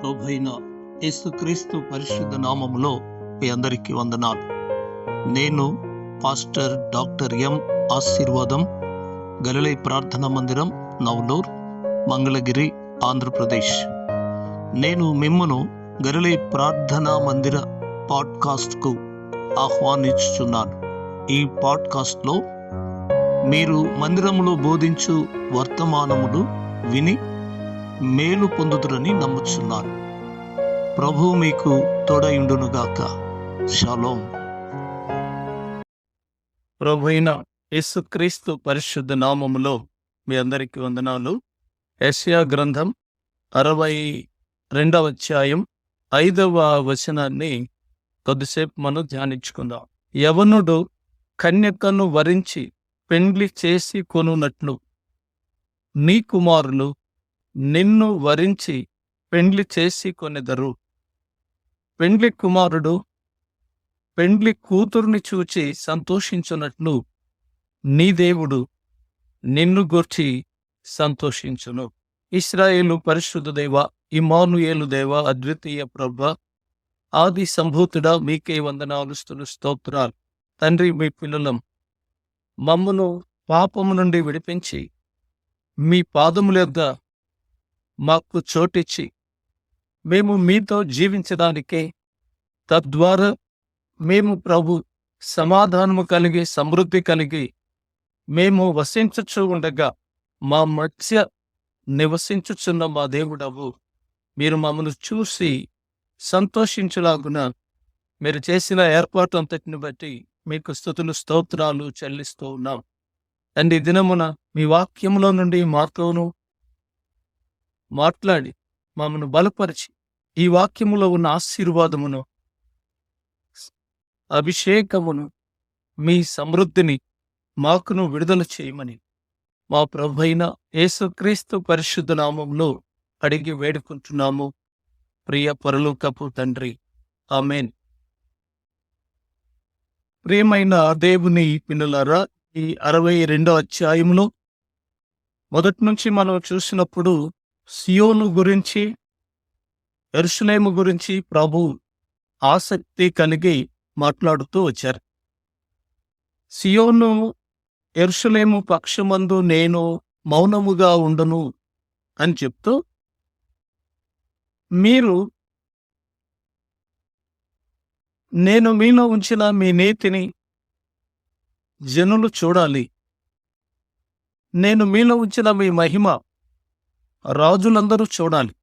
ప్రభువైన యేసుక్రీస్తు పరిశుద్ధ నామములో మీ అందరికీ వందనాలు. నేను పాస్టర్ డాక్టర్ ఎం ఆశీర్వాదం, గలిలయ ప్రార్థనా మందిరం, నవలూర్, మంగళగిరి, ఆంధ్రప్రదేశ్. నేను మిమ్మను గలిలయ ప్రార్థనా మందిర పాడ్కాస్ట్కు ఆహ్వానించుచున్నాను. ఈ పాడ్కాస్ట్లో మీరు మందిరములో బోధించు వర్తమానములు విని మేలు పొందుదురని నమ్ముచున్నాను. ప్రభువు మీకు తోడయుండునుగాక. షాలోమ్. ప్రభువైన యేసుక్రీస్తు పరిశుద్ధ నామములో మీ అందరికీ వందనాలు. యెషయా గ్రంథం 62వ అధ్యాయం 5వ వచనాన్ని కొద్దిసేపు మనం ధ్యానించుకుందాం. యవనుడు కన్యకను వరించి పెండ్లి చేసి కొనున్నట్లు నీ కుమారులు నిన్ను వరించి పెండ్లి చేసి కొనెదరు. పెండ్లి కుమారుడు పెండ్లి కూతుర్ని చూచి సంతోషించున్నట్లు నీ దేవుడు నిన్ను గూర్చి సంతోషించును. ఇశ్రాయేలు పరిశుద్ధ దేవ, ఇమ్మానుయేలు దేవ, అద్వితీయ ప్రభువా, ఆది సంభూతుడా, మీకే వందనాలు, స్తోత్రాలు. తండ్రి, మీ పిల్లలం మమ్మను పాపము నుండి విడిపించి మీ పాదముల యొద్ద మాకు చోటిచ్చి మేము మీతో జీవించడానికే, తద్వారా మేము ప్రభు సమాధానము కలిగి సమృద్ధి కలిగి మేము వసించుచు ఉండగా మా మధ్య నివసించుచున్న మా దేవుడవు, మీరు మమ్మను చూసి సంతోషించులాగున మీరు చేసిన ఏర్పాటు అంతటిని బట్టి మీకు స్తుతులు, స్తోత్రాలు చెల్లిస్తూ ఉన్నాం. అండ్ ఈ దినమున మీ వాక్యములో నుండి మాతోను మాట్లాడి మమ్మను బలపరిచి ఈ వాక్యములో ఉన్న ఆశీర్వాదమును, అభిషేకమును, మీ సమృద్ధిని మాకును విడుదల చేయమని మా ప్రభువైన యేసుక్రీస్తు పరిశుద్ధ నామములో అడిగి వేడుకుంటున్నాము, ప్రియ పరలోకపు తండ్రి. ఆమేన్. ప్రియమైన దేవుని పిల్లలారా, ఈ 62వ అధ్యాయంలో మొదటి నుంచి మనం చూసినప్పుడు సియోను గురించి, యెరూషలేము గురించి ప్రభు ఆసక్తి కలిగి మాట్లాడుతూ వచ్చారు. సియోను, యెరూషలేము పక్షమందు నేను మౌనముగా ఉండను అని చెప్తూ, మీరు నేను మీలో ఉంచిన మీ నీతిని జనులు చూడాలి, నేను మీలో ఉంచిన మీ మహిమ రాజులందరూ చూడాలి,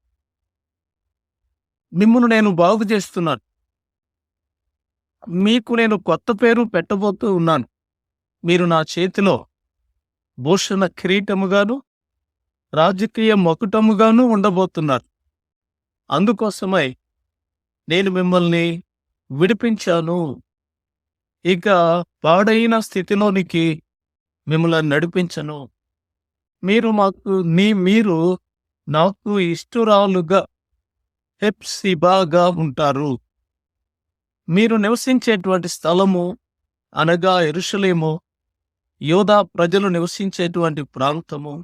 మిమ్మును నేను బాగు చేస్తున్నాను, మీకు నేను కొత్త పేరు పెట్టబోతూ ఉన్నాను, మీరు నా చేతిలో భూషణ కిరీటముగాను రాజకీయ మకుటముగాను ఉండబోతున్నారు. అందుకోసమై నేను మిమ్మల్ని విడిపించాను, ఇక పాడైన స్థితిలోనికి మిమ్మల్ని నడిపించను, మీరు నాకు ఇష్టురాలుగా హెప్సిబాగా ఉంటారు. మీరు నివసించేటువంటి స్థలము అనగా యెరూషలేము, యోధా ప్రజలు నివసించేటువంటి ప్రాంతము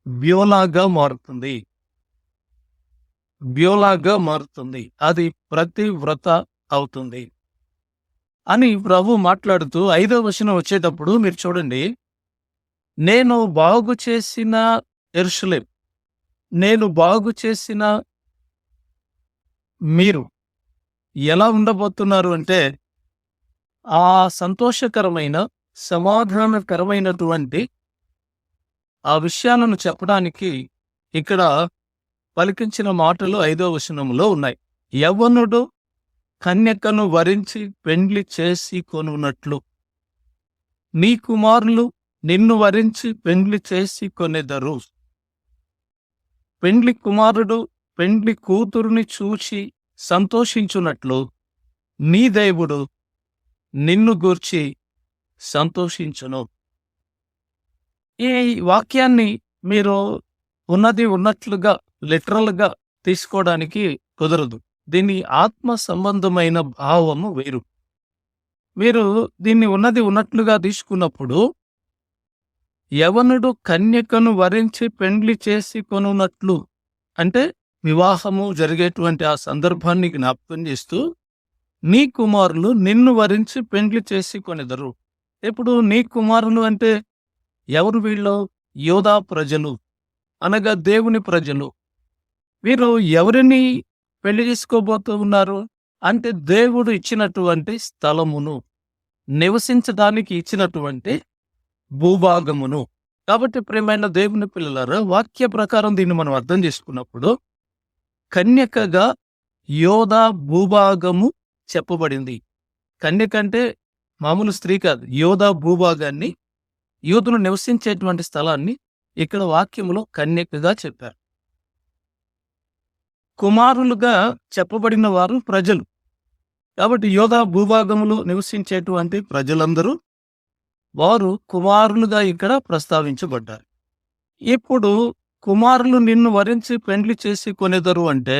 బ్యోలాగా మారుతుంది. అది ప్రతివ్రత అవుతుంది అని ప్రభు మాట్లాడుతూ 5వ వచనం వచ్చేటప్పుడు మీరు చూడండి, నేను బాగు చేసిన యెరూషలేము, నేను బాగు చేసిన మీరు ఎలా ఉండబోతున్నారు అంటే, ఆ సంతోషకరమైన సమాధానకరమైనటువంటి ఆ విషయాలను చెప్పడానికి ఇక్కడ పలికించిన మాటలు 5వ వచనంలో ఉన్నాయి. యవ్వనుడు కన్యకను వరించి పెండ్లి చేసి కొనున్నట్లు నీ కుమారులు నిన్ను వరించి పెండ్లి చేసి కొనెదరు. పెండ్లి కుమారుడు పెండ్లి కూతురుని చూచి సంతోషించున్నట్లు నీ దేవుడు నిన్ను గూర్చి సంతోషించును. ఈ వాక్యాన్ని మీరు ఉన్నది ఉన్నట్లుగా లిటరల్గా తీసుకోవడానికి కుదరదు. దీని ఆత్మ సంబంధమైన భావము వేరు. మీరు దీన్ని ఉన్నది ఉన్నట్లుగా తీసుకున్నప్పుడు, యవనుడు కన్యకను వరించి పెండ్లి చేసి కొనున్నట్లు అంటే వివాహము జరిగేటువంటి ఆ సందర్భాన్ని జ్ఞాపకం చేస్తూ, నీ కుమారులు నిన్ను వరించి పెండ్లి చేసుకొనెదరు. ఇప్పుడు నీ కుమారులు అంటే ఎవరు వీళ్ళు? యోధా ప్రజలు, అనగా దేవుని ప్రజలు. వీరు ఎవరిని పెళ్లి చేసుకోబోతూ ఉన్నారు అంటే, దేవుడు ఇచ్చినటువంటి స్థలమును, నివసించడానికి ఇచ్చినటువంటి భూభాగమును. కాబట్టి ప్రియమైన దేవుని పిల్లలారా, వాక్య ప్రకారం దీన్ని మనం అర్థం చేసుకున్నప్పుడు, కన్యకగా యోధా భూభాగము చెప్పబడింది. కన్యక అంటే మామూలు స్త్రీ కాదు. యోధా భూభాగాన్ని, యూదులు నివసించేటువంటి స్థలాన్ని ఇక్కడ వాక్యములో కన్యకగా చెప్పారు. కుమారులుగా చెప్పబడిన వారు ప్రజలు. కాబట్టి యోధా భూభాగములో నివసించేటువంటి ప్రజలందరూ వారు కుమారులుగా ఇక్కడ ప్రస్తావించబడ్డారు. ఇప్పుడు కుమారులు నిన్ను వరించి పెండ్లి చేసుకొనెదరు అంటే,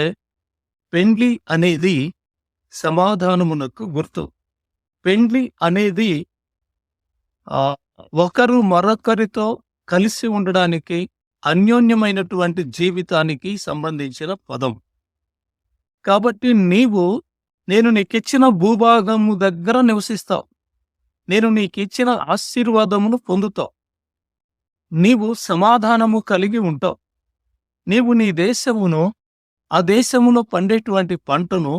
పెండ్లి అనేది సమాధానమునకు గుర్తు. పెండ్లి అనేది ఒకరు మరొకరితో కలిసి ఉండడానికి, అన్యోన్యమైనటువంటి జీవితానికి సంబంధించిన పదం. కాబట్టి నేను నీకిచ్చిన భూభాగము దగ్గర నివసిస్తావు. నేను నీకిచ్చిన ఆశీర్వాదమును పొందుతావు. నీవు సమాధానము కలిగి ఉంటావు. నీవు నీ దేశమును, ఆ దేశములో పండేటువంటి పంటను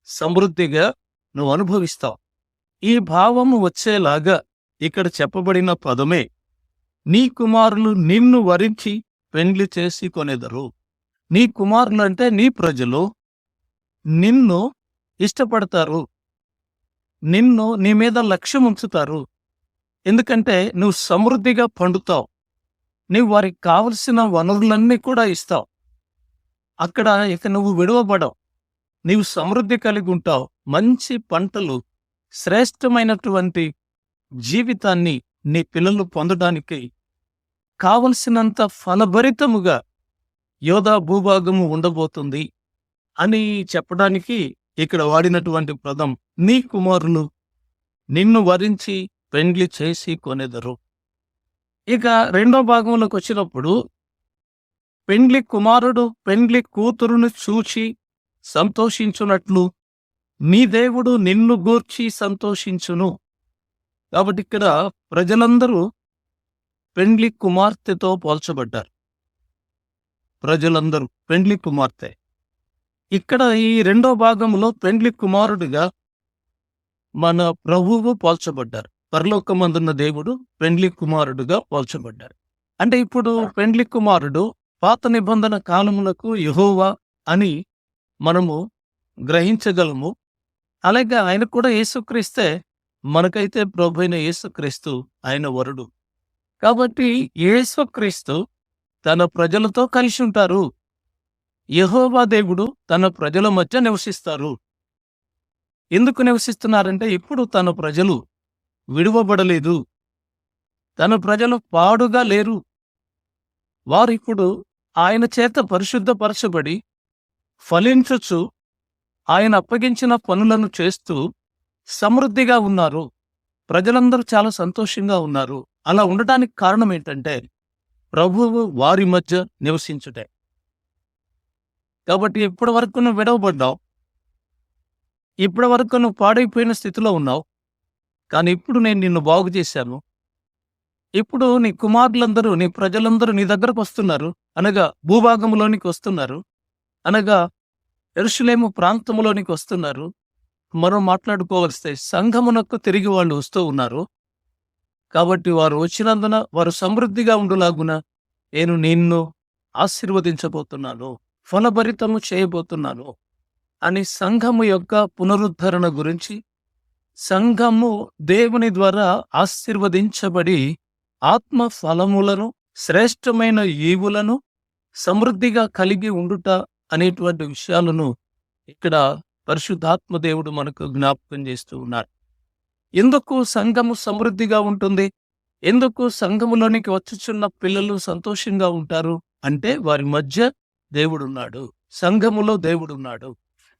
సమృద్ధిగా నువ్వు అనుభవిస్తావు. ఈ భావము వచ్చేలాగా ఇక్కడ చెప్పబడిన పదమే, నీ కుమారులు నిన్ను వరించి పెండ్లి చేసుకొనెదరు. నీ కుమారులు అంటే నీ ప్రజలు నిన్ను ఇష్టపడతారు, నీ మీద లక్ష్యం ఉంచుతారు. ఎందుకంటే నువ్వు సమృద్ధిగా పండుతావు. నువ్వు వారికి కావలసిన వనరులన్నీ కూడా ఇస్తావు. అక్కడ ఇక నువ్వు విడువబడవు. నీవు సమృద్ధి కలిగి ఉంటావు. మంచి పంటలు, శ్రేష్టమైనటువంటి జీవితాన్ని నీ పిల్లలు పొందడానికి కావలసినంత ఫలభరితముగా యోధా భూభాగము ఉండబోతుంది అని చెప్పడానికి ఇక్కడ వాడినటువంటి పదం, నీ కుమారులు నిన్ను వరించి పెండ్లి చేసుకొనెదరు. ఇక రెండో భాగంలోకి వచ్చినప్పుడు, పెండ్లి కుమారుడు పెండ్లి కూతురును చూచి సంతోషించున్నట్లు నీ దేవుడు నిన్ను గూర్చి సంతోషించును. కాబట్టి ఇక్కడ ప్రజలందరూ పెండ్లి కుమార్తెతో పోల్చబడ్డారు. ప్రజలందరూ పెండ్లి కుమార్తె. ఇక్కడ ఈ రెండో భాగంలో పెండ్లి కుమారుడిగా మన ప్రభువు పోల్చబడ్డారు. పరలోకమందున్న దేవుడు పెండ్లి కుమారుడుగా పోల్చబడ్డారు. అంటే ఇప్పుడు పెండ్లి కుమారుడు పాత నిబంధన కాలములకు యెహోవా అని మనము గ్రహించగలము. అలాగే ఆయన కూడా యేసుక్రీస్తే. మనకైతే ప్రభువైన యేసుక్రీస్తు ఆయన వరుడు. కాబట్టి యేసుక్రీస్తు తన ప్రజలతో కలిసి ఉంటారు. యెహోవా దేవుడు తన ప్రజల మధ్య నివసిస్తారు. ఎందుకు నివసిస్తున్నారంటే, ఇప్పుడు తన ప్రజలు విడువబడలేదు, తన ప్రజలు పాడుగా లేరు. వారిప్పుడు ఆయన చేత పరిశుద్ధపరచబడి ఫలించుచు ఆయన అప్పగించిన పనులను చేస్తూ సమృద్ధిగా ఉన్నారు. ప్రజలందరూ చాలా సంతోషంగా ఉన్నారు. అలా ఉండటానికి కారణం ఏంటంటే, ప్రభువు వారి మధ్య నివసించుటే. కాబట్టి ఇప్పటి వరకు నువ్వు విడవబడ్డావు, ఇప్పటి వరకు నువ్వు పాడైపోయిన స్థితిలో ఉన్నావు. కానీ ఇప్పుడు నేను నిన్ను బాగు చేశాను. ఇప్పుడు నీ కుమారులందరూ, నీ ప్రజలందరూ నీ దగ్గరకు వస్తున్నారు, అనగా భూభాగంలోనికి వస్తున్నారు, అనగా యెరూషలేము ప్రాంతంలోనికి వస్తున్నారు. మరో మాట్లాడుకోవలిస్తే సంఘమునకు తిరిగి వాళ్ళు వస్తూ ఉన్నారు. కాబట్టి వారు వచ్చినందున వారు సమృద్ధిగా ఉండులాగున నేను నిన్ను ఆశీర్వదించబోతున్నాను, ఫలభరితము చేయబోతున్నాను అని సంఘము యొక్క పునరుద్ధరణ గురించి, సంఘము దేవుని ద్వారా ఆశీర్వదించబడి ఆత్మ ఫలములను, శ్రేష్టమైన ఈవులను సమృద్ధిగా కలిగి ఉండుట అనేటువంటి విషయాలను ఇక్కడ పరిశుద్ధాత్మ దేవుడు మనకు జ్ఞాపకం చేస్తూ ఉన్నారు. ఎందుకు సంఘము సమృద్ధిగా ఉంటుంది? ఎందుకు సంఘములోనికి వచ్చుచున్న పిల్లలు సంతోషంగా ఉంటారు అంటే, వారి మధ్య దేవుడున్నాడు, సంఘములో దేవుడున్నాడు.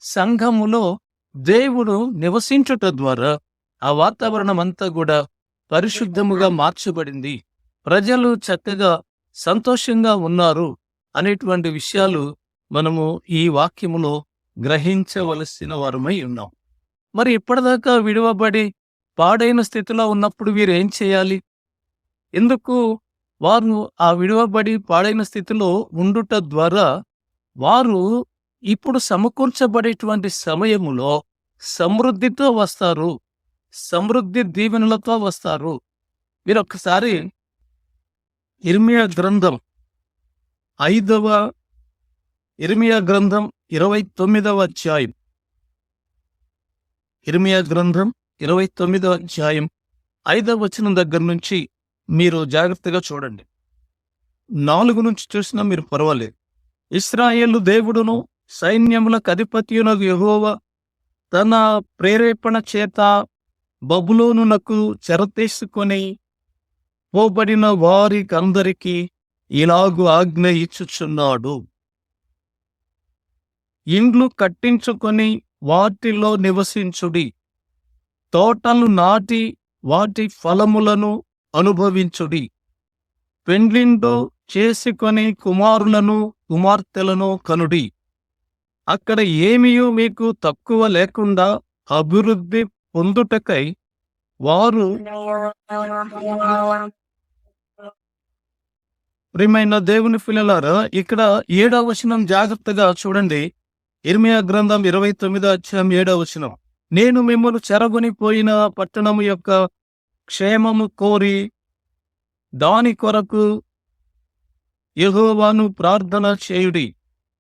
సంఘములో దేవుడు నివసించుట ద్వారా ఆ వాతావరణం అంతా కూడా పరిశుద్ధముగా మార్చబడింది. ప్రజలు చక్కగా సంతోషంగా ఉన్నారు అనేటువంటి విషయాలు మనము ఈ వాక్యములో గ్రహించవలసిన వారమై ఉన్నాం. మరి ఇప్పటిదాకా విడువబడి పాడైన స్థితిలో ఉన్నప్పుడు వీరు ఏం చేయాలి? ఎందుకు వారు ఆ విడువబడి పాడైన స్థితిలో ఉండుట ద్వారా వారు ఇప్పుడు సమకూర్చబడేటువంటి సమయములో సమృద్ధితో వస్తారు. సమృద్ధి దీవెనలతో వస్తారు. మీరు ఒక్కసారి ఇర్మియా గ్రంథం 29వ అధ్యాయం, ఇర్మియా గ్రంథం 29వ అధ్యాయం 5వ వచనం దగ్గర నుంచి మీరు జాగ్రత్తగా చూడండి. 4 నుంచి చూసినా మీరు పర్వాలేదు. ఇశ్రాయేలు దేవుడును సైన్యములకు అధిపతియునగు యెహోవా తన ప్రేరేపణ చేత బబులోనునకు చెరతీసుకొని పోబడిన వారికందరికీ ఇలాగు ఆజ్ఞ ఇచ్చుచున్నాడు. ఇండ్లు కట్టించుకొని వాటిలో నివసించుడి, తోటలు నాటి వాటి ఫలములను అనుభవించుడి, పెండ్లిండు చేసుకొని కుమారులను కుమార్తెలను కనుడి. అక్కడ ఏమీయూ మీకు తక్కువ లేకుండా అభివృద్ధి పొందుటకై వారు ప్రియమైన దేవుని పిల్లలారా, ఇక్కడ 7వ వచనం జాగ్రత్తగా చూడండి. ఇర్మియా గ్రంథం 29వ అధ్యాయం 7వ వచనం. నేను మిమ్మల్ని చెరగొనిపోయిన పట్టణము యొక్క క్షేమము కోరి దాని కొరకు యెహోవాను ప్రార్థన చేయుడి,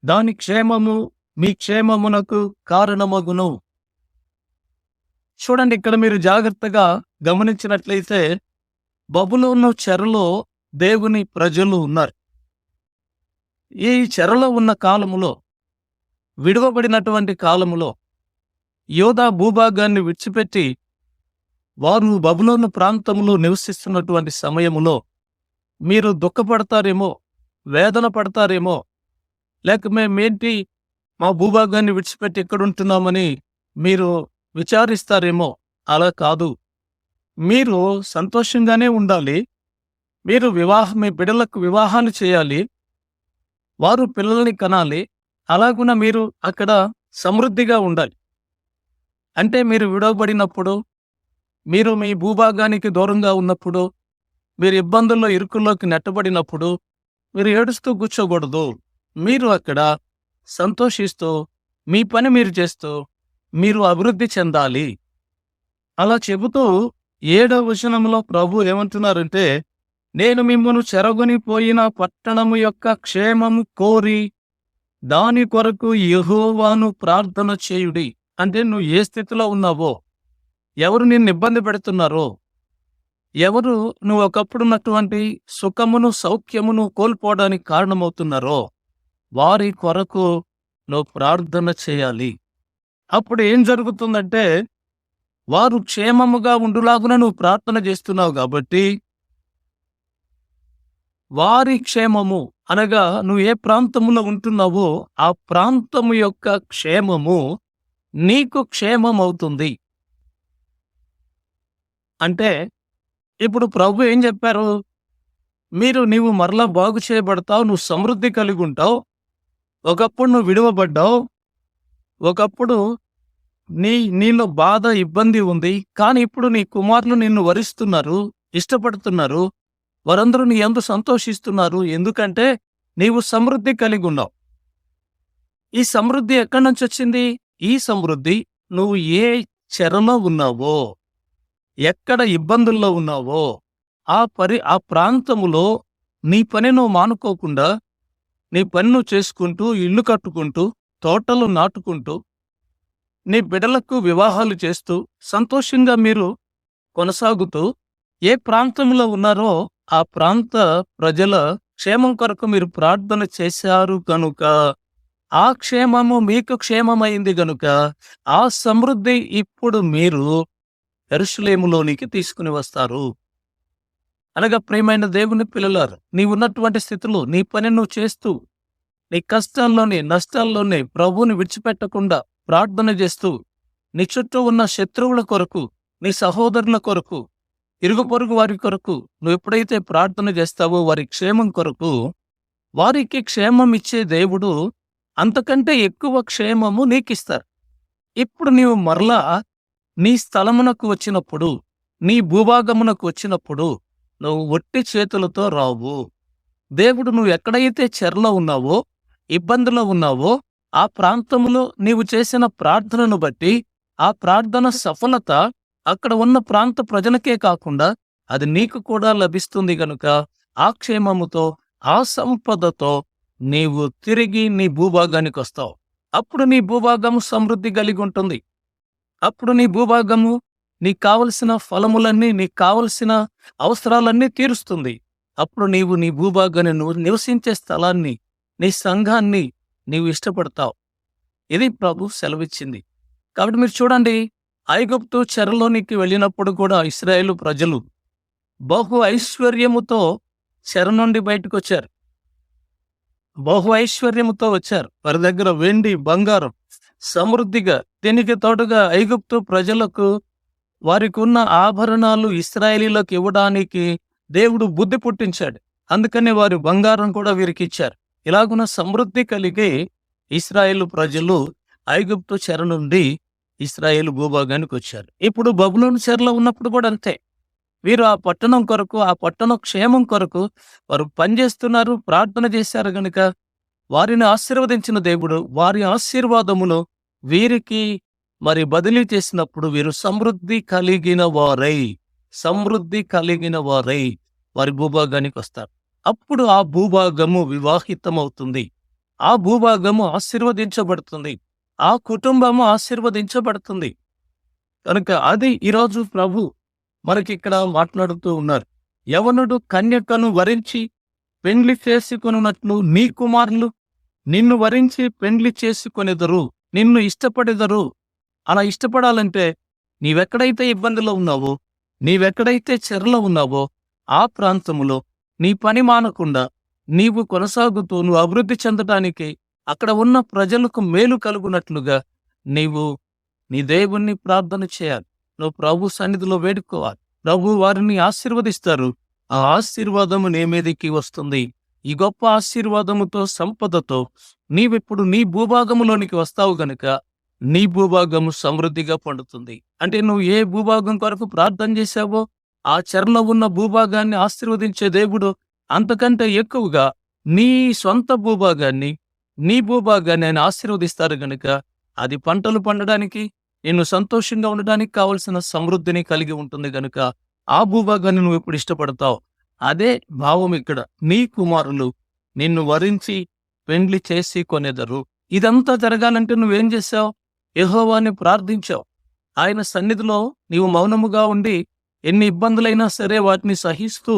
దాని క్షేమము మీ క్షేమమునకు కారణమగును. చూడండి, ఇక్కడ మీరు జాగ్రత్తగా గమనించినట్లయితే బబులోను చెరలో దేవుని ప్రజలు ఉన్నారు. ఈ చెరలో ఉన్న కాలములో, విడువబడినటువంటి కాలములో, యోధా భూభాగాన్ని విడిచిపెట్టి వారు బబులోను ప్రాంతంలో నివసిస్తున్నటువంటి సమయములో మీరు దుఃఖపడతారేమో, వేదన పడతారేమో, లేక మేమేంటి మా భూభాగాన్ని విడిచిపెట్టి ఎక్కడుంటున్నామని మీరు విచారిస్తారేమో. అలా కాదు, మీరు సంతోషంగానే ఉండాలి. మీరు మీ బిడ్డలకు వివాహాలు చేయాలి, వారు పిల్లల్ని కనాలి. అలాగున మీరు అక్కడ సమృద్ధిగా ఉండాలి. అంటే మీరు విడవబడినప్పుడు, మీరు మీ భూభాగానికి దూరంగా ఉన్నప్పుడు, మీరు ఇబ్బందుల్లో ఇరుకుల్లోకి నెట్టబడినప్పుడు మీరు ఏడుస్తూ కూర్చోకూడదు. మీరు అక్కడ సంతోషిస్తూ మీ పని మీరు చేస్తూ మీరు అభివృద్ధి చెందాలి. అలా చెబుతూ 7వ వచనంలో ప్రభు ఏమంటున్నారంటే, నేను మిమ్మల్ని చెరగొనిపోయిన పట్టణము యొక్క క్షేమము కోరి దాని కొరకు యెహోవాను ప్రార్థన చేయుడి. అంటే నువ్వు ఏ స్థితిలో ఉన్నావో, ఎవరు నిన్ను ఇబ్బంది పెడుతున్నారో, ఎవరు నువ్వు ఒకప్పుడున్నటువంటి సుఖమును సౌఖ్యమును కోల్పోవడానికి కారణమవుతున్నారో వారి కొరకు నువ్వు ప్రార్థన చేయాలి. అప్పుడు ఏం జరుగుతుందంటే, వారు క్షేమముగా ఉండులాగున నువ్వు ప్రార్థన చేస్తున్నావు కాబట్టి వారి క్షేమము అనగా నువ్వు ఏ ప్రాంతములో ఉంటున్నావో ఆ ప్రాంతము యొక్క క్షేమము నీకు క్షేమం అవుతుంది. అంటే ఇప్పుడు ప్రభు ఏం చెప్పారు? నీవు మరలా బాగు చేయబడతావు, నువ్వు సమృద్ధి కలిగి ఉంటావు. ఒకప్పుడు నువ్వు విడువబడ్డావు, ఒకప్పుడు నీలో బాధ ఇబ్బంది ఉంది, కానీ ఇప్పుడు నీ కుమారులు నిన్ను వరిస్తున్నారు, ఇష్టపడుతున్నారు, వారందరూ నీ యందు సంతోషిస్తున్నారు. ఎందుకంటే నీవు సమృద్ధి కలిగి ఉన్నావు. ఈ సమృద్ధి ఎక్కడి నుంచి వచ్చింది? ఈ సమృద్ధి నువ్వు ఏ చెరలో ఉన్నావో, ఎక్కడ ఇబ్బందుల్లో ఉన్నావో ఆ ప్రాంతములో నీ పని నువ్వు మానుకోకుండా నీ పని నువ్వు చేసుకుంటూ, ఇల్లు కట్టుకుంటూ, తోటలు నాటుకుంటూ, నీ బిడ్డలకు వివాహాలు చేస్తూ సంతోషంగా మీరు కొనసాగుతూ ఏ ప్రాంతంలో ఉన్నారో ఆ ప్రాంత ప్రజల క్షేమం కొరకు మీరు ప్రార్థన చేశారు కనుక ఆ క్షేమము మీకు క్షేమమైంది గనుక ఆ సమృద్ధి ఇప్పుడు మీరు యెరూషలేములోనికి తీసుకుని వస్తారు. అనగా ప్రియమైన దేవుని పిల్లలారా, నీవున్నటువంటి స్థితిలో నీ పని నువ్వు చేస్తూ, నీ కష్టాల్లోనే నష్టాల్లోనే ప్రభువుని విడిచిపెట్టకుండా ప్రార్థన చేస్తూ, నీ చుట్టూ ఉన్న శత్రువుల కొరకు, నీ సహోదరుల కొరకు, ఇరుగు పొరుగు వారి కొరకు నువ్వు ఎప్పుడైతే ప్రార్థన చేస్తావో వారి క్షేమం కొరకు, వారికి క్షేమం ఇచ్చే దేవుడు అంతకంటే ఎక్కువ క్షేమము నీకిస్తారు. ఇప్పుడు నీవు మరలా నీ స్థలమునకు వచ్చినప్పుడు, నీ భూభాగమునకు వచ్చినప్పుడు నువ్వు ఒట్టి చేతులతో రావు. దేవుడు నువ్వు ఎక్కడైతే చెరలో ఉన్నావో, ఇబ్బందిలో ఉన్నావో, ఆ ప్రాంతంలో నీవు చేసిన ప్రార్థనను బట్టి ఆ ప్రార్థన సఫలత అక్కడ ఉన్న ప్రాంత ప్రజలకే కాకుండా అది నీకు కూడా లభిస్తుంది గనుక ఆ క్షేమముతో, ఆ సంపదతో నీవు తిరిగి నీ భూభాగానికి వస్తావు. అప్పుడు నీ భూభాగము సమృద్ధి కలిగి ఉంటుంది. అప్పుడు నీ భూభాగము నీకు కావలసిన ఫలములన్నీ, నీకు కావలసిన అవసరాలన్నీ తీరుస్తుంది. అప్పుడు నీవు నీ భూభాగాన్ని, నువ్వు నివసించే స్థలాన్ని, నీ సంఘాన్ని నీవు ఇష్టపడతావు. ఇది ప్రభు సెలవిచ్చింది. కాబట్టి మీరు చూడండి, ఐగుప్తు చెరలోనికి వెళ్ళినప్పుడు కూడా ఇశ్రాయేలు ప్రజలు బహు ఐశ్వర్యముతో చెర నుండి బయటకు వచ్చారు. బహు ఐశ్వర్యముతో వచ్చారు. వారి దగ్గర వెండి, బంగారం సమృద్ధిగా. దీనికి తోడుగా ఐగుప్తు ప్రజలకు వారికి ఉన్న ఆభరణాలు ఇశ్రాయేలీలకు ఇవ్వడానికి దేవుడు బుద్ధి పుట్టించాడు. అందుకని వారి బంగారం కూడా వీరికి ఇచ్చారు. ఇలాగున్న సమృద్ధి కలిగి ఇశ్రాయేలు ప్రజలు ఐగుప్తు చెర నుండి ఇశ్రాయేలు భూభాగానికి వచ్చారు. ఇప్పుడు బబులోను చెరలో ఉన్నప్పుడు కూడా అంతే. వీరు ఆ పట్టణం కొరకు, ఆ పట్టణ క్షేమం కొరకు వారు పనిచేస్తున్నారు, ప్రార్థన చేశారు గనుక వారిని ఆశీర్వదించిన దేవుడు వారి ఆశీర్వాదమును వీరికి మరి బదిలీ చేసినప్పుడు వీరు సమృద్ధి కలిగిన వారై వారి భూభాగానికి వస్తారు. అప్పుడు ఆ భూభాగము వివాహితమవుతుంది. ఆ భూభాగము ఆశీర్వదించబడుతుంది. ఆ కుటుంబము ఆశీర్వదించబడుతుంది. కనుక అది ఈరోజు ప్రభు మనకిక్కడ మాట్లాడుతూ ఉన్నారు. యవనుడు కన్యకను వరించి పెండ్లి చేసుకొనున్నట్లు నీ కుమారులు నిన్ను వరించి పెండ్లి చేసుకొనెదరు, నిన్ను ఇష్టపడెదరు. అలా ఇష్టపడాలంటే నీవెక్కడైతే ఇబ్బందిలో ఉన్నావో, నీవెక్కడైతే చెరలో ఉన్నావో ఆ ప్రాంతములో నీ పని మానకుండా నీవు కొనసాగుతూ నువ్వు అభివృద్ధి చెందటానికి, అక్కడ ఉన్న ప్రజలకు మేలు కలుగునట్లుగా నీవు నీ దేవుణ్ణి ప్రార్థన చేయాలి. నువ్వు ప్రభు సన్నిధిలో వేడుకోవాలి. ప్రభు వారిని ఆశీర్వదిస్తారు. ఆ ఆశీర్వాదము నీ మీదకి వస్తుంది. ఈ గొప్ప ఆశీర్వాదముతో, సంపదతో నీవిప్పుడు నీ భూభాగములోనికి వస్తావు గనుక నీ భూభాగము సమృద్ధిగా పండుతుంది. అంటే నువ్వు ఏ భూభాగం కొరకు ప్రార్థన చేశావో ఆ చెరలో ఉన్న భూభాగాన్ని ఆశీర్వదించే దేవుడు అంతకంటే ఎక్కువగా నీ సొంత భూభాగాన్ని, నీ భూభాగాన్ని ఆయన ఆశీర్వదిస్తారు గనుక అది పంటలు పండడానికి, నిన్ను సంతోషంగా ఉండడానికి కావలసిన సమృద్ధిని కలిగి ఉంటుంది గనుక ఆ భూభాగాన్ని నువ్వు ఎప్పుడు ఇష్టపడతావు. అదే భావం ఇక్కడ. నీ కుమారులు నిన్ను వరించి పెండ్లి చేసి కొనెదరు. ఇదంతా జరగాలంటే నువ్వేం చేశావు? యెహోవాని ప్రార్థించావు. ఆయన సన్నిధిలో నీవు మౌనముగా ఉండి ఎన్ని ఇబ్బందులైనా సరే వాటిని సహిస్తూ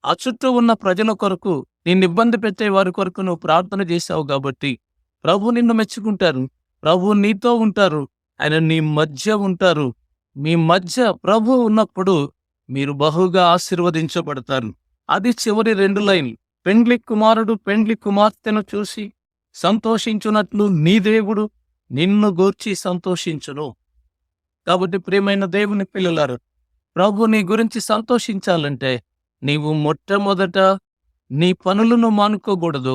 ఆ చుట్టూ ఉన్న ప్రజల కొరకు, నిన్ను ఇబ్బంది పెట్టే వారి కొరకు నువ్వు ప్రార్థన చేశావు కాబట్టి ప్రభు నిన్ను మెచ్చుకుంటారు. ప్రభు నీతో ఉంటారు. ఆయన నీ మధ్య ఉంటారు. మీ మధ్య ప్రభు ఉన్నప్పుడు మీరు బహుగా ఆశీర్వదించబడతారు. అది చివరి 2 లైన్లు. పెండ్లి కుమారుడు పెండ్లి కుమార్తెను చూసి సంతోషించున్నట్లు నీ దేవుడు నిన్ను గూర్చి సంతోషించును. కాబట్టి ప్రియమైన దేవుని పిల్లలారు, ప్రభు నీ గురించి సంతోషించాలంటే నీవు మొట్టమొదట నీ పనులను మానుకోకూడదు.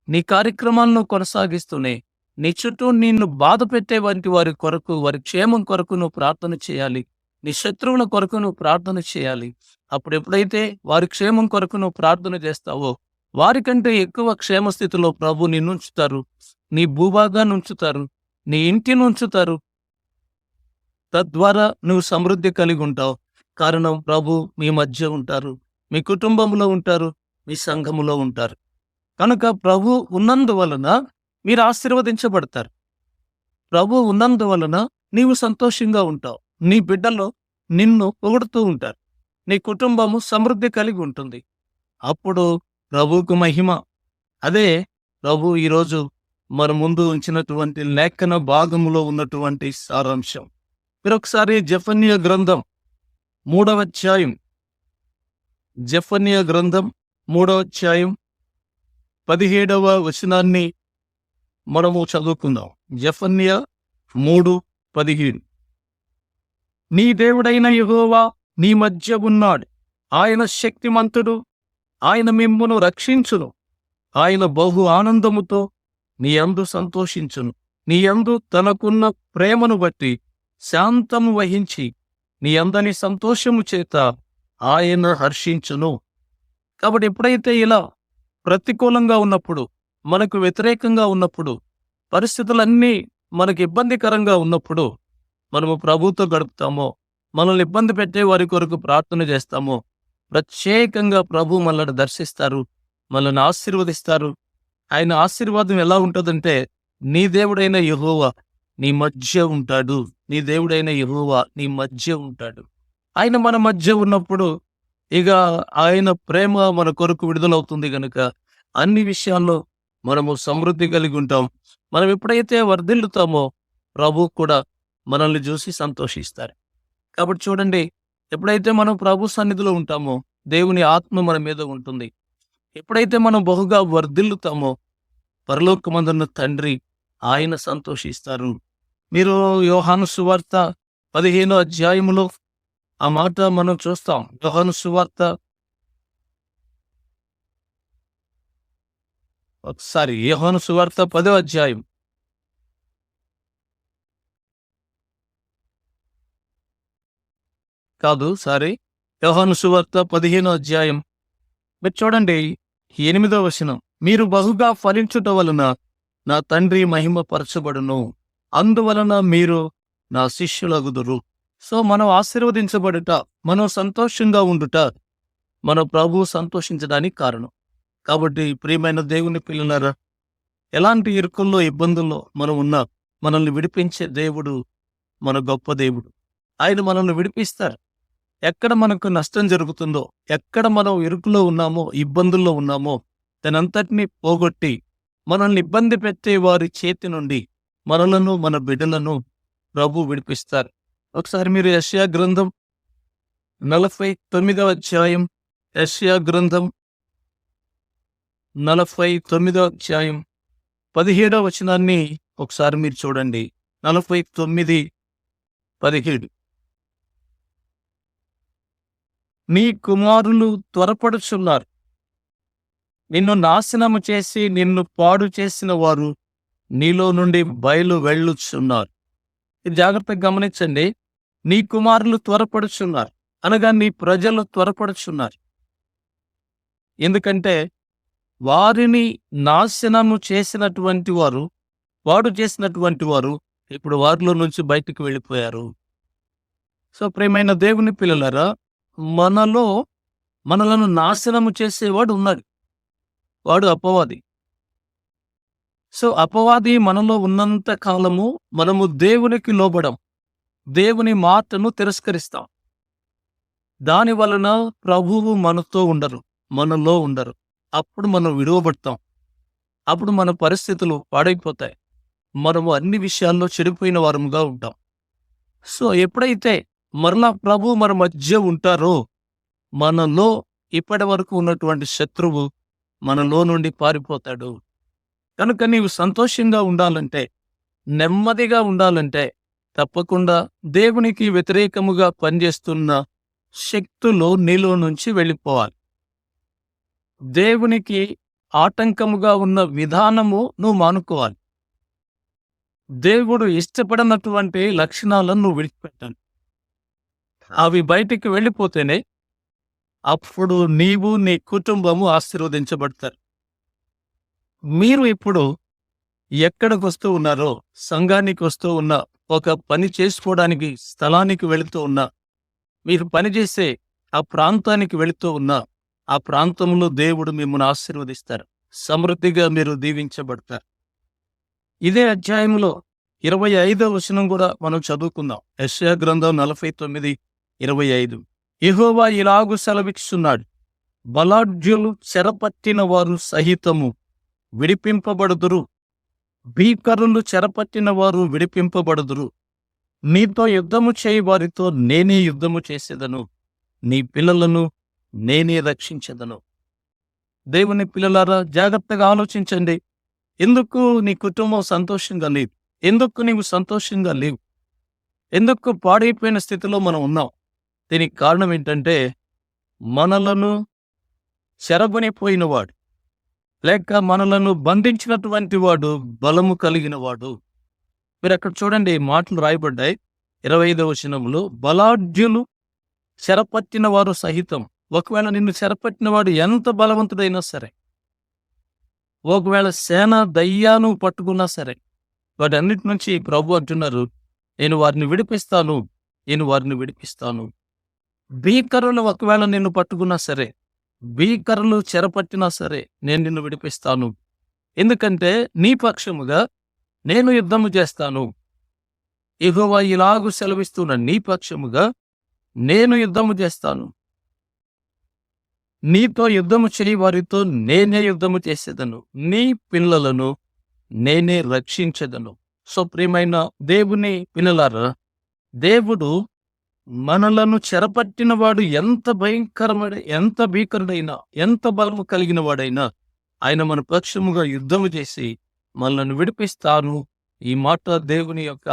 నీ కార్యక్రమాలను కొనసాగిస్తూనే నీ చుట్టూ నిన్ను బాధ పెట్టే వంటి వారి కొరకు, వారి క్షేమం కొరకు నువ్వు ప్రార్థన చేయాలి. నీ శత్రువుల కొరకు నువ్వు ప్రార్థన చేయాలి. అప్పుడు ఎప్పుడైతే వారి క్షేమం కొరకు నువ్వు ప్రార్థన చేస్తావో వారికంటే ఎక్కువ క్షేమ స్థితిలో ప్రభు నిన్ను ఉంచుతారు. నీ భూభాగాన్ని ఉంచుతారు, నీ ఇంటిని ఉంచుతారు. తద్వారా నువ్వు సమృద్ధి కలిగి ఉంటావు. కారణం ప్రభు మీ మధ్య ఉంటారు, మీ కుటుంబంలో ఉంటారు, మీ సంఘములో ఉంటారు. కనుక ప్రభు ఉన్నందువలన మీరు ఆశీర్వదించబడతారు. ప్రభు ఉన్నందువలన నీవు సంతోషంగా ఉంటావు. నీ బిడ్డలో నిన్ను పొగుడుతూ ఉంటారు. నీ కుటుంబము సమృద్ధి కలిగి ఉంటుంది. అప్పుడు ప్రభువుకు మహిమ. అదే ప్రభు ఈరోజు మన ముందు ఉంచినటువంటి లేఖన భాగములో ఉన్నటువంటి సారాంశం. మీరు ఒకసారి జెఫన్యా గ్రంథం 3వ అధ్యాయం, జెఫన్యా గ్రంథం 3వ అధ్యాయం 17వ వచనాన్ని మనము చదువుకుందాం. జెఫన్యా 3:17. నీ దేవుడైన యెహోవా నీ మధ్య ఉన్నాడు. ఆయన శక్తిమంతుడు. ఆయన మిమ్మును రక్షించును. ఆయన బహు ఆనందముతో నీ యందు సంతోషించును. నీ యందు తనకున్న ప్రేమను బట్టి శాంతము వహించి నీ అందరి సంతోషము చేత ఆయన హర్షించును. కాబట్టి ఎప్పుడైతే ఇలా ప్రతికూలంగా ఉన్నప్పుడు, మనకు వ్యతిరేకంగా ఉన్నప్పుడు, పరిస్థితులన్నీ మనకు ఇబ్బందికరంగా ఉన్నప్పుడు మనము ప్రభుతో గడుపుతామో, మనల్ని ఇబ్బంది పెట్టే వారి కొరకు ప్రార్థన చేస్తామో, ప్రత్యేకంగా ప్రభు మనల్ని దర్శిస్తారు, మనల్ని ఆశీర్వదిస్తారు. ఆయన ఆశీర్వాదం ఎలా ఉంటుందంటే, నీ దేవుడైన యెహోవా నీ మధ్య ఉంటాడు. నీ దేవుడైన యెహోవా నీ మధ్య ఉంటాడు. ఆయన మన మధ్య ఉన్నప్పుడు ఇక ఆయన ప్రేమ మన కొరకు విడుదలవుతుంది గనుక అన్ని విషయాల్లో మనము సమృద్ధి కలిగి ఉంటాం. మనం ఎప్పుడైతే వర్ధిల్లుతామో ప్రభు కూడా మనల్ని చూసి సంతోషిస్తారు. కాబట్టి చూడండి, ఎప్పుడైతే మనం ప్రభు సన్నిధిలో ఉంటామో దేవుని ఆత్మ మన మీద ఉంటుంది. ఎప్పుడైతే మనం బహుగా వర్ధిల్లుతామో పరలోకమందున్న తండ్రి ఆయన సంతోషిస్తారు. మీరు యోహాను సువార్త 15వ అధ్యాయములో ఆ మాట మనం చూస్తాం. యోహాను సువార్త 10వ అధ్యాయం యోహాను సువార్త 15వ అధ్యాయం మీరు చూడండి, 8వ వచనం. మీరు బహుగా ఫలించుట వలన నా తండ్రి మహిమపరచబడును, అందువలన మీరు నా శిష్యులగుదురు. సో మనం ఆశీర్వదించబడుట, మనం సంతోషంగా ఉండుట మన ప్రభువు సంతోషించడానికి కారణం. కాబట్టి ప్రియమైన దేవుని పిల్లలారా, ఎలాంటి ఇరుకుల్లో ఇబ్బందుల్లో మనం ఉన్నా మనల్ని విడిపించే దేవుడు మన గొప్ప దేవుడు. ఆయన మనల్ని విడిపిస్తారు. ఎక్కడ మనకు నష్టం జరుగుతుందో, ఎక్కడ మనం ఇరుకులో ఉన్నామో, ఇబ్బందుల్లో ఉన్నామో దానంతటినీ పోగొట్టి మనల్ని ఇబ్బంది పెట్టే వారి చేతి నుండి మనలను, మన బిడ్డలను ప్రభు విడిపిస్తారు. ఒకసారి మీరు యెషయా గ్రంథం 49వ అధ్యాయం, యెషయా గ్రంథం 49వ అధ్యాయం 17వ వచనాన్ని ఒకసారి మీరు చూడండి. 49:17. నీ కుమారులు త్వరపడుచున్నారు, నిన్ను నాశనము చేసి నిన్ను పాడు చేసిన వారు నీలో నుండి బయలు వెళ్ళుచున్నారు. ఇది జాగ్రత్తగా గమనించండి. నీ కుమారులు త్వరపడుచున్నారు అనగా నీ ప్రజలు త్వరపడుచున్నారు. ఎందుకంటే వారిని నాశనము చేసినటువంటి వారు, పాడు చేసినటువంటి వారు ఇప్పుడు వారిలో నుంచి బయటికి వెళ్ళిపోయారు. సో ప్రియమైన దేవుని పిల్లలారా, మనలను నాశనము చేసేవాడు ఉన్నాడు. వాడు అపవాది. సో అపవాది మనలో ఉన్నంత కాలము మనము దేవునికి లోబడం, దేవుని మాటను తిరస్కరిస్తాం. దాని వలన ప్రభువు మనతో ఉండరు, మనలో ఉండరు. అప్పుడు మనం విడువబడతాం. అప్పుడు మన పరిస్థితులు పాడైపోతాయి. మనము అన్ని విషయాల్లో చెడిపోయిన వారముగా ఉంటాం. సో ఎప్పుడైతే మరలా ప్రభు మన మధ్య ఉంటారో మనలో ఇప్పటి వరకు ఉన్నటువంటి శత్రువు మనలో నుండి పారిపోతాడు. కనుక నీవు సంతోషంగా ఉండాలంటే, నెమ్మదిగా ఉండాలంటే తప్పకుండా దేవునికి వ్యతిరేకముగా పనిచేస్తున్న శక్తులు నీలో నుంచి వెళ్ళిపోవాలి. దేవునికి ఆటంకముగా ఉన్న విధానము నువ్వు మానుకోవాలి. దేవుడు ఇష్టపడినటువంటి లక్షణాలను నువ్వు విడిచిపెట్టాలి. అవి బయటికి వెళ్ళిపోతేనే అప్పుడు నీవు, నీ కుటుంబము ఆశీర్వదించబడతారు. మీరు ఇప్పుడు ఎక్కడికి వస్తూ ఉన్నారో, సంఘానికి వస్తూ ఉన్న, ఒక పని చేసుకోవడానికి స్థలానికి వెళుతూ ఉన్నా, మీరు పనిచేసే ఆ ప్రాంతానికి వెళుతూ ఉన్నా, ఆ ప్రాంతంలో దేవుడు మిమ్మల్ని ఆశీర్వదిస్తారు. సమృద్ధిగా మీరు దీవించబడతారు. ఇదే అధ్యాయంలో 25వ వచనం కూడా మనం చదువుకుందాం. యెషయా గ్రంథం 49:25. యెహోవా ఇలాగు సెలవిస్తున్నాడు, బలాఢ్యులు చెరపట్టిన వారు సహితము విడిపింపబడుదురు, భీకరులు చెరపట్టిన వారు విడిపింపబడుదురు. నీతో యుద్ధము చేయి వారితో నేనే యుద్ధము చేసేదను, నీ పిల్లలను నేనే రక్షించెదను. దేవుని పిల్లలారా, జాగ్రత్తగా ఆలోచించండి. ఎందుకు నీ కుటుంబం సంతోషంగా లేదు? ఎందుకు నీవు సంతోషంగా లేవు? ఎందుకు పాడైపోయిన స్థితిలో మనం ఉన్నాం? దీనికి కారణం ఏంటంటే, మనలను చెరబనిపోయినవాడు, లేక మనలను బంధించినటువంటి వాడు బలము కలిగిన వాడు. మీరు అక్కడ చూడండి, మాటలు రాయబడ్డాయి 25వ వచనంలో, బలాఢ్యులు చెరపట్టిన వారు సహితం. ఒకవేళ నిన్ను చెరపట్టిన వాడు ఎంత బలవంతుడైనా సరే, ఒకవేళ సేన దయ్యాను పట్టుకున్నా సరే, వాటన్నిటి నుంచి ప్రభు అంటున్నారు, నేను వారిని విడిపిస్తాను, నేను వారిని విడిపిస్తాను. భీకరులు ఒకవేళ నిన్ను పట్టుకున్నా సరే, భీకరులు చెరపట్టినా సరే, నేను నిన్ను విడిపిస్తాను. ఎందుకంటే నీ పక్షముగా నేను యుద్ధము చేస్తాను. యెహోవా ఇలాగు సెలవిస్తున్న, నీ పక్షముగా నేను యుద్ధము చేస్తాను. నీతో యుద్ధము చేయి వారితో నేనే యుద్ధము చేసేదను. నీ పిల్లలను నేనే రక్షించెదను. సో ప్రియమైన దేవుని పిల్లలారా, దేవుడు మనలను చెరపట్టిన వాడు ఎంత భయంకరమైన, ఎంత భీకరుడైనా, ఎంత బలము కలిగిన వాడైనా, ఆయన మన పక్షముగా యుద్ధము చేసి మనల్ని విడిపిస్తాను. ఈ మాట దేవుని యొక్క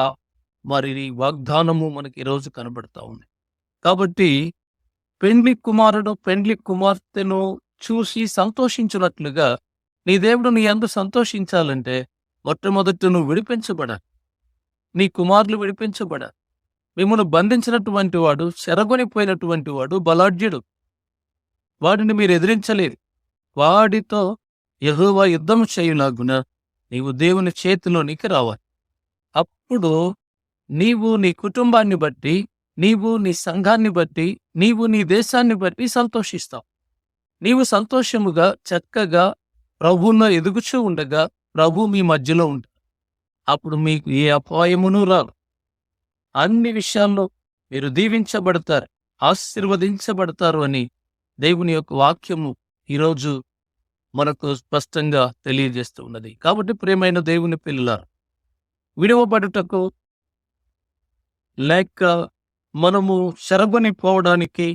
వాగ్దానము మనకి ఈరోజు కనబడతా ఉంది. కాబట్టి పెండ్లి కుమారుడు పెండ్లి కుమార్తెను చూసి సంతోషించినట్లుగా నీ దేవుడు నీ యందు సంతోషించాలంటే మొట్టమొదట నువ్వు విడిపించబడాలి. నీ కుమారులు విడిపించబడాలి. మిమ్మల్ని బంధించినటువంటి వాడు, చెరగొనిపోయినటువంటి వాడు బలాఢ్యుడు. వాడిని మీరు ఎదిరించలేరు. వాడితో యెహోవా యుద్ధము చేయులాగున నీవు దేవుని చేతిలోనికి రావాలి. అప్పుడు నీవు నీ కుటుంబాన్ని బట్టి, నీవు నీ సంఘాన్ని బట్టి, నీవు నీ దేశాన్ని బట్టి సంతోషిస్తావు. నీవు సంతోషముగా చక్కగా ప్రభువులో ఎదుగుచూ ఉండగా ప్రభు మీ మధ్యలో ఉంటాడు. అప్పుడు మీకు ఏ అపాయమును రాదు. అన్ని విషయాల్లో మీరు దీవించబడతారు, ఆశీర్వదించబడతారు అని దేవుని యొక్క వాక్యము ఈరోజు మనకు స్పష్టంగా తెలియజేస్తూ ఉన్నది. కాబట్టి ప్రియమైన దేవుని పిల్లలారా, విడవబడుటకు లేక మనము చెరగొని పోవడానికి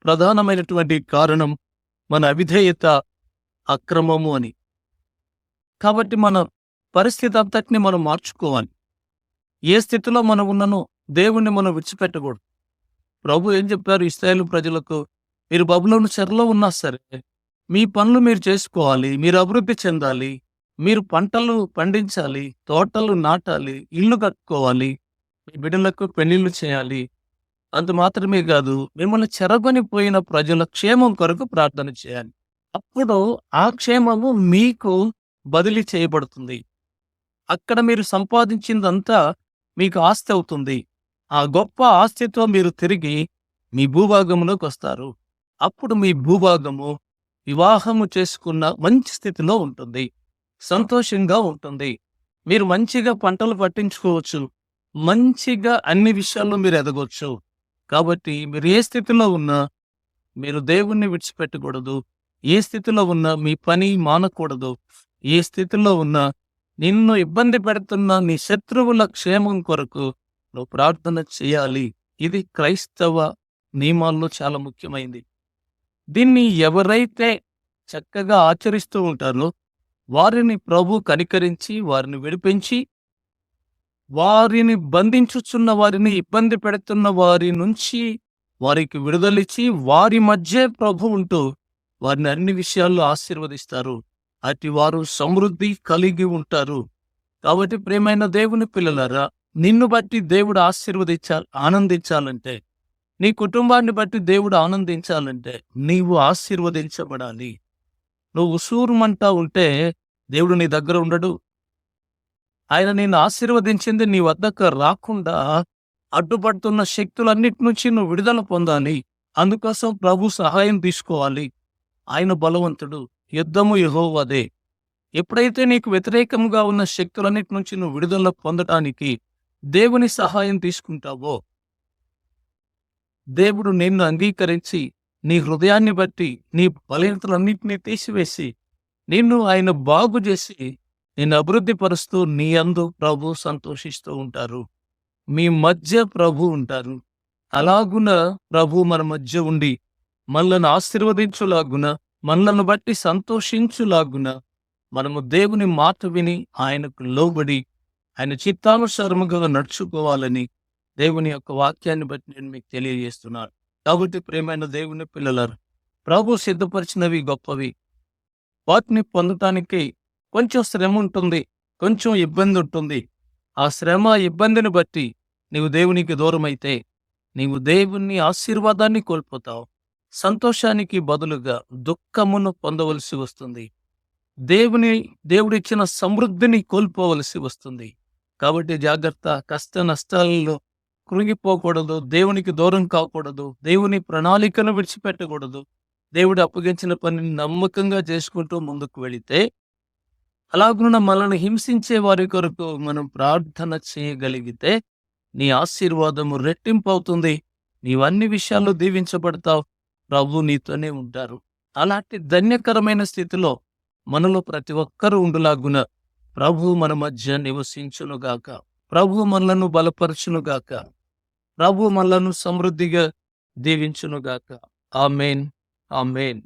ప్రధానమైనటువంటి కారణం మన అవిధేయత, అక్రమము అని. కాబట్టి మన పరిస్థితి అంతటిని మనం మార్చుకోవాలి. ఏ స్థితిలో మనం ఉన్ననో దేవుణ్ణి మనం విడిచిపెట్టకూడదు. ప్రభు ఏం చెప్పారు ఇశ్రాయేలు ప్రజలకు? మీరు బబులోను చెరలో ఉన్నా సరే మీ పనులు మీరు చేసుకోవాలి, మీరు అభివృద్ధి చెందాలి, మీరు పంటలు పండించాలి, తోటలు నాటాలి, ఇల్లు కట్టుకోవాలి, మీ బిడ్డలకు పెళ్లిళ్ళు చేయాలి. అంత మాత్రమే కాదు, మిమ్మల్ని చెరగొని పోయిన ప్రజల క్షేమం కొరకు ప్రార్థన చేయాలి. అప్పుడు ఆ క్షేమము మీకు బదిలీ చేయబడుతుంది. అక్కడ మీరు సంపాదించిందంతా మీకు ఆస్తి అవుతుంది. ఆ గొప్ప ఆస్తితో మీరు తిరిగి మీ భూభాగంలోకి వస్తారు. అప్పుడు మీ భూభాగము వివాహము చేసుకున్న మంచి స్థితిలో ఉంటుంది, సంతోషంగా ఉంటుంది. మీరు మంచిగా పంటలు పట్టించుకోవచ్చు, మంచిగా అన్ని విషయాల్లో మీరు ఎదగొచ్చు. కాబట్టి మీరు ఏ స్థితిలో ఉన్నా మీరు దేవుణ్ణి విడిచిపెట్టకూడదు. ఏ స్థితిలో ఉన్నా మీ పని మానకూడదు. ఏ స్థితిలో ఉన్నా నిన్ను ఇబ్బంది పెడుతున్న నీ శత్రువుల క్షేమం కొరకు నువ్వు ప్రార్థన చేయాలి. ఇది క్రైస్తవ నియమాల్లో చాలా ముఖ్యమైనది. దీన్ని ఎవరైతే చక్కగా ఆచరిస్తూ ఉంటారో వారిని ప్రభు కనికరించి వారిని విడిపించి, వారిని బంధించుచున్న వారిని, ఇబ్బంది పెడుతున్న వారి నుంచి వారికి విడుదలిచ్చి, వారి మధ్య ప్రభు ఉంటూ వారిని అన్ని విషయాల్లో ఆశీర్వదిస్తారు. అటు వారు సమృద్ధి కలిగి ఉంటారు. కాబట్టి ప్రియమైన దేవుని పిల్లలారా, నిన్ను బట్టి దేవుడు ఆనందించాలంటే, నీ కుటుంబాన్ని బట్టి దేవుడు ఆనందించాలంటే నీవు ఆశీర్వదించబడాలి. నువ్వు ఉసూరుమంటా ఉంటే దేవుడు నీ దగ్గర ఉండడు. ఆయన నిన్ను ఆశీర్వదించింది నీ వద్దకు రాకుండా అడ్డుపడుతున్న శక్తులన్నిటి నుంచి నువ్వు విడుదల పొందాలి. అందుకోసం ప్రభు సహాయం తీసుకోవాలి. ఆయన బలవంతుడు, యుద్ధము యెహోవాదే. ఎప్పుడైతే నీకు వ్యతిరేకంగా ఉన్న శక్తులన్నిటి నుంచి నువ్వు విడుదల పొందటానికి దేవుని సహాయం తీసుకుంటావో, దేవుడు నిన్ను అంగీకరించి నీ హృదయాన్ని బట్టి నీ బలహీనతలన్నింటినీ తీసివేసి నిన్ను ఆయన బాగు చేసి నిన్ను అభివృద్ధి పరుస్తూ నీ యందు ప్రభు సంతోషిస్తూ ఉంటారు. మీ మధ్య ప్రభు ఉంటారు. అలాగున ప్రభు మన మధ్య ఉండి మనలను ఆశీర్వదించులాగున, మనలను బట్టి సంతోషించులాగున మనము దేవుని మాట విని ఆయనకు లోబడి ఆయన చిత్తానుసారముగా నడుచుకోవాలని దేవుని యొక్క వాక్యాన్ని బట్టి నేను మీకు తెలియజేస్తున్నాను. కాబట్టి ప్రియమైన దేవుని పిల్లలారా, ప్రభు సిద్ధపరిచినవి గొప్పవి, వాటిని పొందటానికి కొంచెం శ్రమ ఉంటుంది, కొంచెం ఇబ్బంది ఉంటుంది. ఆ శ్రమ, ఇబ్బందిని బట్టి నీవు దేవునికి దూరమైతే నీవు దేవుని ఆశీర్వాదాన్ని కోల్పోతావు. సంతోషానికి బదులుగా దుఃఖమును పొందవలసి వస్తుంది. దేవుడిచ్చిన సమృద్ధిని కోల్పోవలసి వస్తుంది. కాబట్టి జాగ్రత్త. కష్ట నష్టాలలో కృంగిపోకూడదు, దేవునికి దూరం కాకూడదు, దేవుని ప్రణాళికను విడిచిపెట్టకూడదు. దేవుడు అప్పగించిన పనిని నమ్మకంగా చేసుకుంటూ ముందుకు వెళితే, అలాగున మనల్ని హింసించే వారి కొరకు మనం ప్రార్థన చేయగలిగితే నీ ఆశీర్వాదము రెట్టింపు అవుతుంది. నీవు అన్ని విషయాల్లో దీవించబడతావు. ప్రభు నీతోనే ఉంటారు. అలాంటి ధన్యకరమైన స్థితిలో మనలో ప్రతి ఒక్కరూ ఉండులాగున ప్రభు మన మధ్య నివసించునుగాక. ప్రభు మనలను బలపరచునుగాక. ప్రభు మనలను సమృద్ధిగా దీవించునుగాక. ఆమేన్, ఆమేన్.